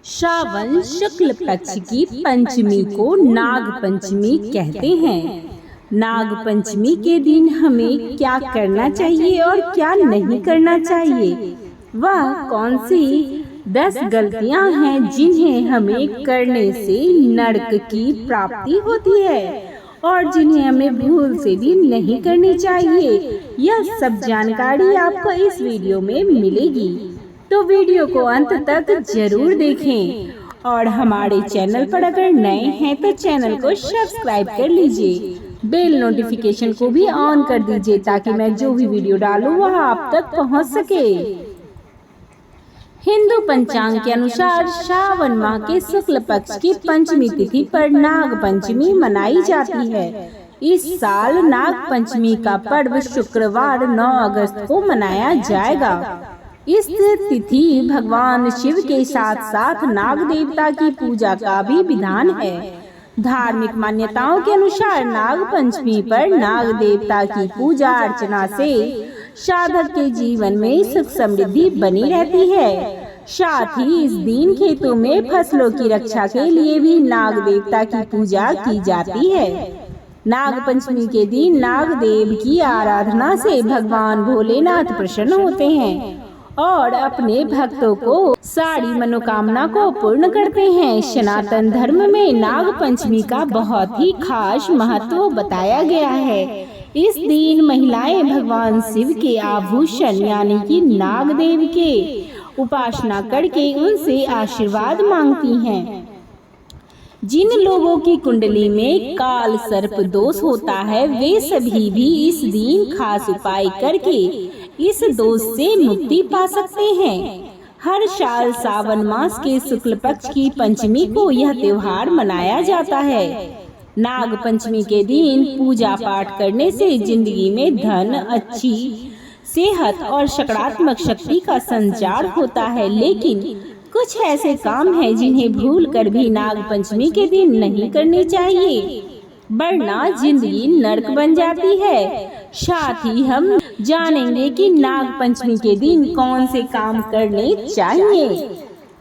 श्रावण शुक्ल पक्ष की पंचमी को नाग पंचमी कहते हैं। नाग पंचमी के दिन हमें क्या करना चाहिए और क्या नहीं करना चाहिए, वह कौन सी 10 गलतियां हैं जिन्हें हमें करने से नरक की प्राप्ति होती है और जिन्हें हमें भूल से भी नहीं करनी चाहिए। यह सब जानकारी आपको इस वीडियो में मिलेगी, तो वीडियो को अंत तक जरूर देखें और हमारे चैनल पर अगर नए हैं तो चैनल को सब्सक्राइब कर लीजिए, बेल नोटिफिकेशन को भी ऑन कर दीजिए ताकि मैं जो भी वीडियो डालूं वह आप तक पहुंच सके। हिंदू पंचांग के अनुसार श्रावण माह के शुक्ल पक्ष की पंचमी तिथि पर नाग पंचमी मनाई जाती है। इस साल नाग पंचमी का पर्व शुक्रवार 9 अगस्त को मनाया जाएगा। इस तिथि भगवान शिव के साथ साथ नाग देवता की पूजा का भी विधान है। धार्मिक मान्यताओं के अनुसार नाग पंचमी पर नाग देवता की पूजा अर्चना से साधक के जीवन में सुख समृद्धि बनी रहती है। साथ ही इस दिन खेतों में फसलों की रक्षा के लिए भी नाग देवता की पूजा की जाती है। नाग पंचमी के दिन नाग देव की आराधना से भगवान भोलेनाथ प्रसन्न होते हैं और अपने भक्तों को सारी मनोकामना को पूर्ण करते हैं। सनातन धर्म में नाग पंचमी का बहुत ही खास महत्व बताया गया है। इस दिन महिलाएं भगवान शिव के आभूषण यानी कि नाग देव के उपासना करके उनसे आशीर्वाद मांगती हैं। जिन लोगों की कुंडली में काल सर्प दोष होता है वे सभी भी इस दिन खास उपाय करके इस दोष से मुक्ति पा सकते हैं। हर साल सावन मास के शुक्ल पक्ष की पंचमी को यह त्योहार मनाया जाता है। नाग पंचमी के दिन पूजा पाठ करने से जिंदगी में धन, अच्छी सेहत और सकारात्मक शक्ति का संचार होता है, लेकिन कुछ ऐसे काम हैं जिन्हें भूल कर भी नाग पंचमी के दिन नहीं करने चाहिए, वरना जिंदगी नरक बन जाती है। साथ ही हम जानेंगे कि नाग पंचमी के दिन कौन से काम करने चाहिए।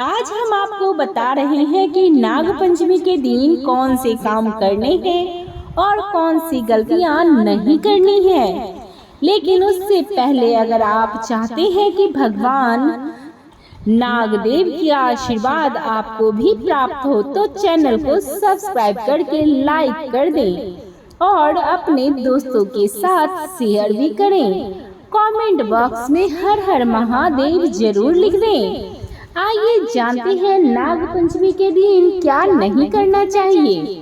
आज हम आपको बता रहे हैं कि नाग पंचमी के दिन कौन से काम करने हैं और कौन सी गलतियां नहीं करनी है। लेकिन उससे पहले अगर आप चाहते हैं कि भगवान नागदेव की आशीर्वाद आपको भी प्राप्त हो तो चैनल को सब्सक्राइब करके लाइक कर दें और अपने दोस्तों के साथ शेयर भी करें। कमेंट बॉक्स में हर हर महादेव जरूर लिख दें। आइए जानते हैं नाग पंचमी के दिन क्या नहीं करना चाहिए।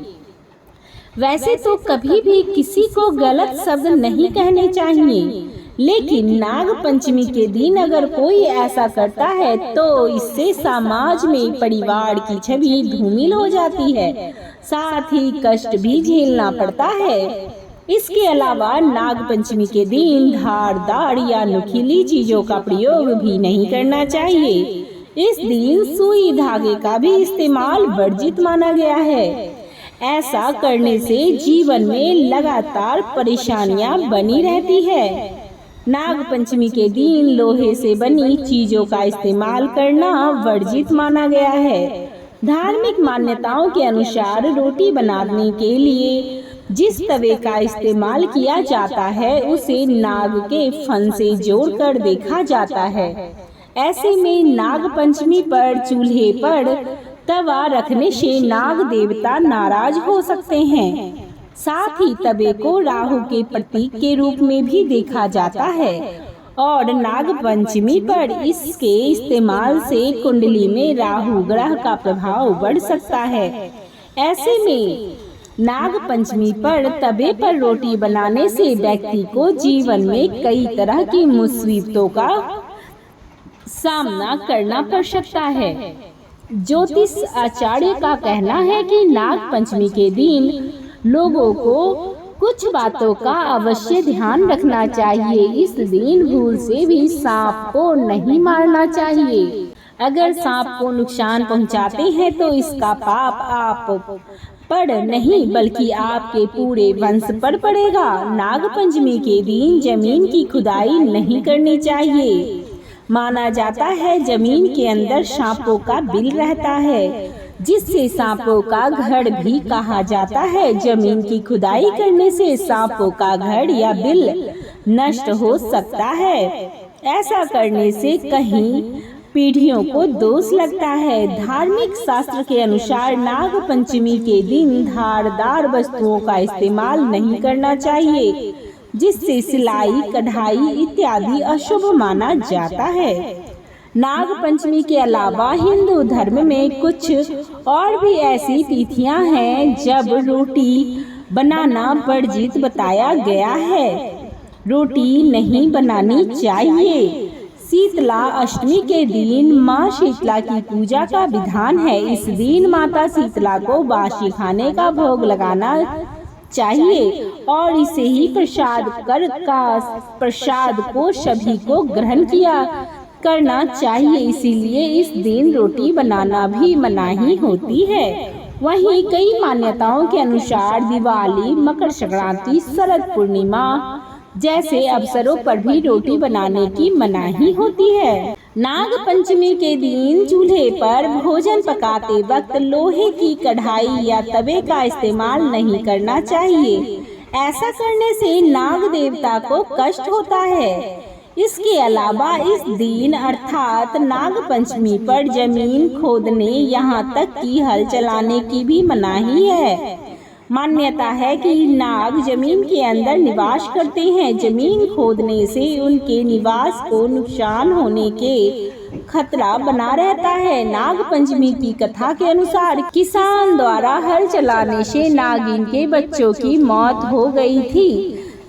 वैसे तो कभी भी किसी को गलत शब्द नहीं कहने चाहिए, लेकिन नाग पंचमी के दिन अगर कोई ऐसा करता है तो इससे समाज में परिवार की छवि धूमिल हो जाती है, साथ ही कष्ट भी झेलना पड़ता है। इसके अलावा नाग पंचमी के दिन धारदार या नुकीली चीजों का प्रयोग भी नहीं करना चाहिए। इस दिन सुई धागे का भी इस्तेमाल वर्जित माना गया है। ऐसा करने से जीवन में लगातार परेशानियां बनी रहती है। नाग पंचमी के दिन लोहे से बनी चीजों का इस्तेमाल करना वर्जित माना गया है। धार्मिक मान्यताओं के अनुसार रोटी बनाने के लिए जिस तवे का इस्तेमाल किया जाता है उसे नाग के फन से जोड़कर देखा जाता है। ऐसे में नाग पंचमी पर चूल्हे पर तवा रखने से नाग देवता नाराज हो सकते हैं। साथ ही तवे को राहु के प्रतीक के रूप में भी देखा जाता है और नाग पंचमी पर इसके इस्तेमाल से कुंडली में राहु ग्रह का प्रभाव बढ़ सकता है। ऐसे में नाग पंचमी पर तवे पर रोटी बनाने से व्यक्ति को जीवन में कई तरह की मुसीबतों का सामना करना पड़ सकता है। ज्योतिष आचार्य का कहना है कि नाग पंचमी के दिन लोगों को कुछ बातों का अवश्य ध्यान रखना चाहिए। इस दिन भूल से भी सांप को नहीं मारना चाहिए। अगर सांप को नुकसान पहुंचाते हैं तो इसका पाप आप पर नहीं बल्कि आपके पूरे वंश पर पड़ेगा। नाग पंचमी के दिन जमीन की खुदाई नहीं करनी चाहिए। माना जाता है जमीन के अंदर सांपों का बिल रहता है, जिससे सांपों का घर भी कहा जाता है। जमीन की खुदाई करने से सांपों का घर या बिल नष्ट हो सकता है। ऐसा करने से कहीं पीढ़ियों को दोष लगता है। धार्मिक शास्त्र के अनुसार नाग पंचमी के दिन धारदार वस्तुओं का इस्तेमाल नहीं करना चाहिए, जिससे सिलाई, कढ़ाई इत्यादि अशुभ माना जाता है। नाग पंचमी के अलावा हिंदू धर्म में कुछ और भी ऐसी तिथियां हैं जब रोटी बनाना वर्जित बताया गया है। रोटी नहीं बनानी चाहिए। शीतला अष्टमी के दिन माँ शीतला की पूजा का विधान है। इस दिन माता शीतला को बासी खाने का भोग लगाना चाहिए और इसे ही प्रसाद को सभी को ग्रहण करना चाहिए। इसीलिए इस दिन रोटी बनाना भी मनाही होती है। वहीं कई मान्यताओं के अनुसार दिवाली, मकर संक्रांति, शरद पूर्णिमा जैसे अवसरों पर भी रोटी बनाने की मनाही होती है। नाग पंचमी के दिन चूल्हे पर भोजन पकाते वक्त लोहे की कढ़ाई या तवे का इस्तेमाल नहीं करना चाहिए। ऐसा करने से नाग देवता को कष्ट होता है। इसके अलावा इस दिन अर्थात नाग पंचमी पर जमीन खोदने यहाँ तक कि हल चलाने की भी मनाही है। मान्यता है कि नाग जमीन के अंदर निवास करते हैं। जमीन खोदने से उनके निवास को नुकसान होने के खतरा बना रहता है। नाग पंचमी की कथा के अनुसार किसान द्वारा हल चलाने से नागिन के बच्चों की मौत हो गई थी,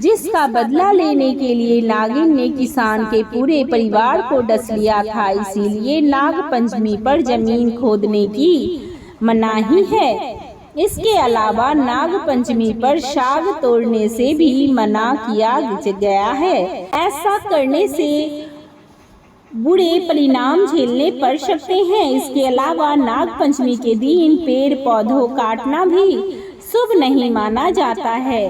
जिसका बदला लेने के लिए नागिन ने किसान के पूरे परिवार को डस लिया था। इसीलिए नाग पंचमी पर जमीन खोदने की मनाही है। इसके अलावा नाग पंचमी पर साग तोड़ने से भी मना किया गया है। ऐसा करने से बुरे परिणाम झेलने पड़ सकते हैं। इसके अलावा नाग पंचमी के दिन पेड़ पौधों काटना भी शुभ नहीं माना जाता है।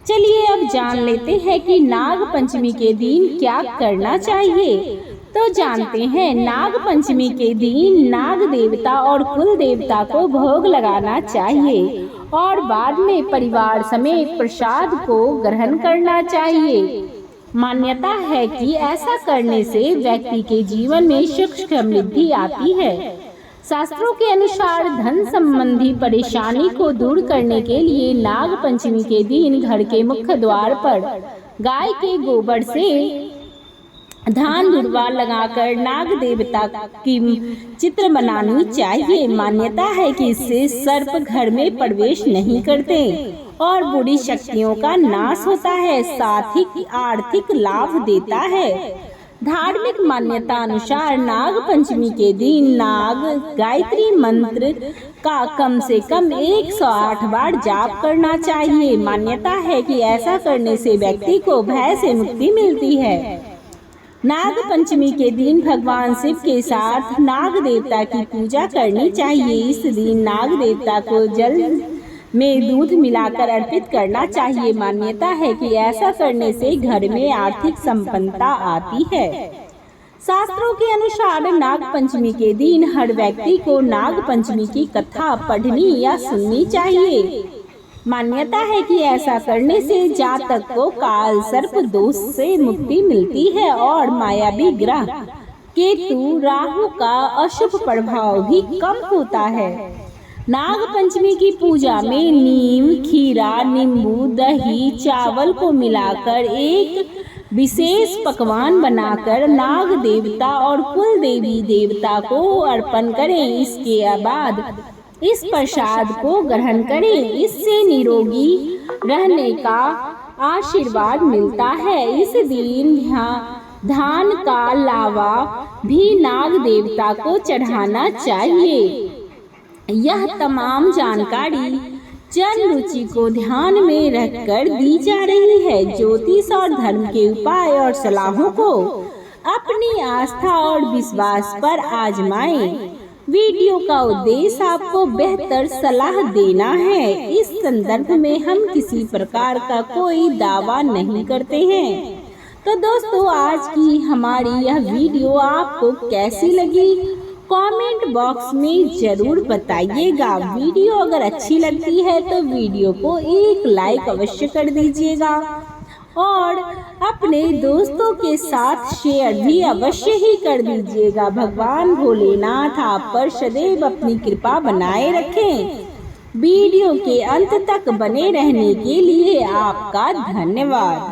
चलिए अब जान लेते हैं कि नाग पंचमी के दिन क्या करना चाहिए। तो जानते हैं, नाग पंचमी के दिन नाग देवता और कुल देवता को भोग लगाना चाहिए और बाद में परिवार समेत प्रसाद को ग्रहण करना चाहिए। मान्यता है कि ऐसा करने से व्यक्ति के जीवन में सुख समृद्धि आती है। शास्त्रों के अनुसार धन संबंधी परेशानी को दूर करने के लिए नाग पंचमी के दिन घर के मुख्य द्वार पर गाय के गोबर से धान दुर्वा लगाकर नाग देवता की चित्र बनानी चाहिए। मान्यता है कि इससे सर्प घर में प्रवेश नहीं करते और बुरी शक्तियों का नाश होता है, साथ ही आर्थिक लाभ देता है। धार्मिक मान्यता अनुसार नाग पंचमी के दिन नाग गायत्री मंत्र का कम से कम 108 बार जाप करना चाहिए। मान्यता है कि ऐसा करने से व्यक्ति को भय से मुक्ति मिलती है। नाग पंचमी के दिन भगवान शिव के साथ नाग देवता की पूजा करनी चाहिए। इस दिन नाग देवता को जल में दूध मिलाकर अर्पित करना चाहिए। मान्यता है कि ऐसा करने से घर में आर्थिक संपन्नता आती है। शास्त्रों के अनुसार नाग पंचमी के दिन हर व्यक्ति को नाग पंचमी की कथा पढ़नी या सुननी चाहिए। मान्यता है कि ऐसा करने से जातक को काल सर्प दोष से मुक्ति मिलती है और मायावी ग्रह केतु राहु का अशुभ प्रभाव भी कम होता है। नाग पंचमी की पूजा में नीम, खीरा, नींबू, दही, चावल को मिलाकर एक विशेष पकवान बनाकर नाग देवता और कुल देवी देवता को अर्पण करें। इसके बाद इस प्रसाद को ग्रहण करें। इससे निरोगी रहने का आशीर्वाद मिलता है। इस दिन धान का लावा भी नाग देवता को चढ़ाना चाहिए। यह तमाम जानकारी जन रुचि को ध्यान में रखकर दी जा रही है। ज्योतिष और धर्म के उपाय और सलाहों को अपनी आस्था और विश्वास पर आजमाएं। वीडियो का उद्देश्य आपको बेहतर सलाह देना है। इस संदर्भ में हम किसी प्रकार का कोई दावा नहीं करते हैं। तो दोस्तों, आज की हमारी यह वीडियो आपको कैसी लगी कमेंट बॉक्स में जरूर बताइएगा। वीडियो अगर अच्छी लगती है तो वीडियो को एक लाइक अवश्य कर दीजिएगा और अपने दोस्तों के साथ शेयर भी अवश्य ही कर दीजिएगा। भगवान भोलेनाथ आप पर सदैव अपनी कृपा बनाए रखें। वीडियो के अंत तक बने रहने के लिए आपका धन्यवाद।